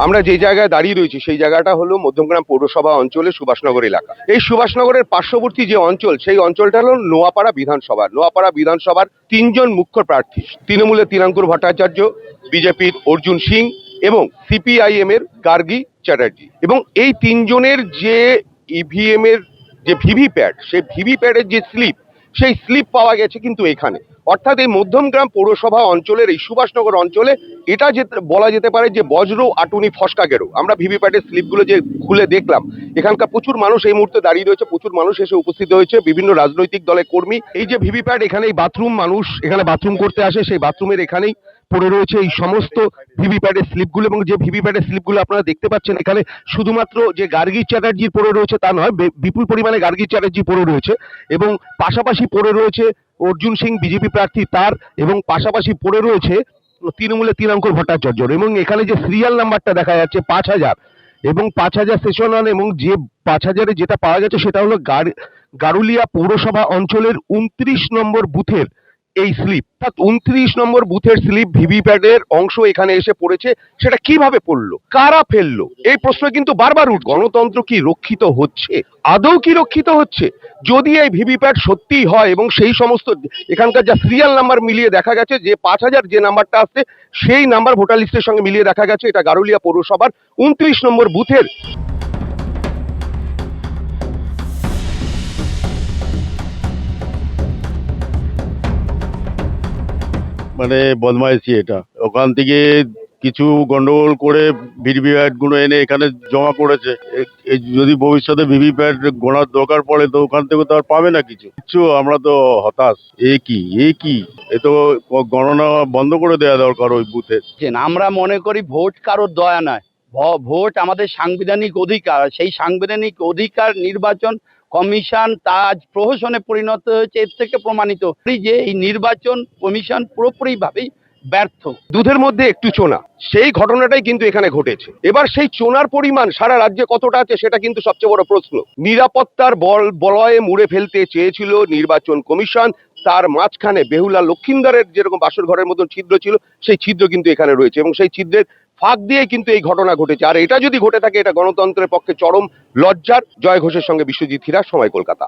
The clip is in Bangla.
আমরা যে জায়গায় দাঁড়িয়ে রয়েছি সেই জায়গাটা হলো মধ্যমগ্রাম পৌরসভা অঞ্চলে সুভাষনগর এলাকা। এই সুভাষনগরের পার্শ্ববর্তী যে অঞ্চল, সেই অঞ্চলটা হলো নোয়াপাড়া বিধানসভা। নোয়াপাড়া বিধানসভার তিনজন মুখ্য প্রার্থী, তৃণমূলের তিনাঙ্কুর ভট্টাচার্য, বিজেপির অর্জুন সিং এবং সিপিআইএম এর গার্গী চ্যাটার্জি। এবং এই তিনজনের যে ইভিএম এর যে ভিভিপ্যাট, সেই ভিভিপ্যাটের যে স্লিপ, সেই স্লিপ পাওয়া গেছে কিন্তু এখানে, অর্থাৎ এই মধ্যমগ্রাম পৌরসভা অঞ্চলের এই সুভাষনগর অঞ্চলে এটা বলা যেতে পারে যে বজ্র আটুনি ফসকা গেরো। আমরা ভিভিপ্যাটের স্লিপগুলো যে খুলে দেখলাম, এখানকার প্রচুর মানুষ এই মুহূর্তে দাঁড়িয়ে রয়েছে, প্রচুর মানুষ এসে উপস্থিত হয়েছে, বিভিন্ন রাজনৈতিক দলের কর্মী। এই যে ভিভিপ্যাট, এখানে এই বাথরুম, মানুষ এখানে বাথরুম করতে আসে, সেই বাথরুমের এখানেই পড়ে রয়েছে এই সমস্ত ভিভিপ্যাটের স্লিপগুলো। এবং যে ভিভিপ্যাটের স্লিপগুলো আপনারা দেখতে পাচ্ছেন, এখানে শুধুমাত্র যে গার্গী চ্যাটার্জির পড়ে রয়েছে তা নয়, বিপুল পরিমাণে গার্গী চ্যাটার্জি পড়ে রয়েছে এবং পাশাপাশি পড়ে রয়েছে অর্জুন সিং বিজেপি প্রার্থী তার, এবং পাশাপাশি পড়ে রয়েছে তৃণমূলের তিনাঙ্কুর ভট্টাচার্য। এবং এখানে যে সিরিয়াল নাম্বারটা দেখা যাচ্ছে 5000 এবং 5000 সেশন ওয়ান, এবং যে 5000-এ যেটা পাওয়া গেছে সেটা হলো গারুলিয়া পৌরসভা অঞ্চলের 29 নম্বর বুথের এই স্লিপ। অর্থাৎ 29 নম্বর বুথের স্লিপ, ভিভিপ্যাটের অংশ এখানে এসে পড়েছে। সেটা কিভাবে পড়লো, কারা ফেললো, এই প্রশ্ন কিন্তু বারবার উঠছে। গণতন্ত্র কি রক্ষিত হচ্ছে, আদৌ কি রক্ষিত হচ্ছে? যদি এই ভিভিপ্যাট সত্যিই হয় এবং সেই সমস্ত এখানকার যা সিরিয়াল নাম্বার মিলিয়ে দেখা গেছে যে 5000 যে নাম্বারটা আসছে, সেই নাম্বার ভোটার লিস্টের সঙ্গে মিলিয়ে দেখা গেছে এটা গারুলিয়া পৌরসভার 29 নম্বর বুথের। মানে বদমাইশি এটা। ওখান থেকে কিছু গন্ডগোল করে ভিভিপ্যাট গুলো এনে এখানে জমা করেছে। যদি ভবিষ্যতে ভিভিপ্যাট গোনার দরকার পড়ে তো ওখান থেকে তো আর পাবে না কিছু। আমরা তো হতাশ। এ তো গণনা বন্ধ করে দেওয়া দরকার ওই বুথে। আমরা মনে করি ভোট কারোর দয়া নয়, ভোট আমাদের সাংবিধানিক অধিকার। সেই সাংবিধানিক অধিকার নির্বাচন কমিশন তা আজ প্রহসনে পরিণত হয়েছে। এর থেকে প্রমাণিত যে এই নির্বাচন কমিশন পুরোপুরিভাবেই ব্যর্থ। দুধের মধ্যে একটু চোনা, সেই ঘটনাটাই কিন্তু এখানে ঘটেছে। এবার সেই চোনার পরিমাণ সারা রাজ্যে কতটা আছে সেটা কিন্তু সবচেয়ে বড় প্রশ্ন। নিরাপত্তার বলয়ে মুড়ে ফেলতে চেয়েছিল নির্বাচন কমিশন, তার মাঝখানে বেহুলা লক্ষিন্দরের যেরকম বাসর ঘরের মতন ছিদ্র ছিল, সেই ছিদ্র কিন্তু এখানে রয়েছে এবং সেই ছিদ্রের ফাঁক দিয়ে কিন্তু এই ঘটনা ঘটেছে। আর এটা যদি ঘটে থাকে, এটা গণতন্ত্রের পক্ষে চরম লজ্জার। জয় ঘোষের সঙ্গে বিশ্বজিৎ হীরা, সময় কলকাতা।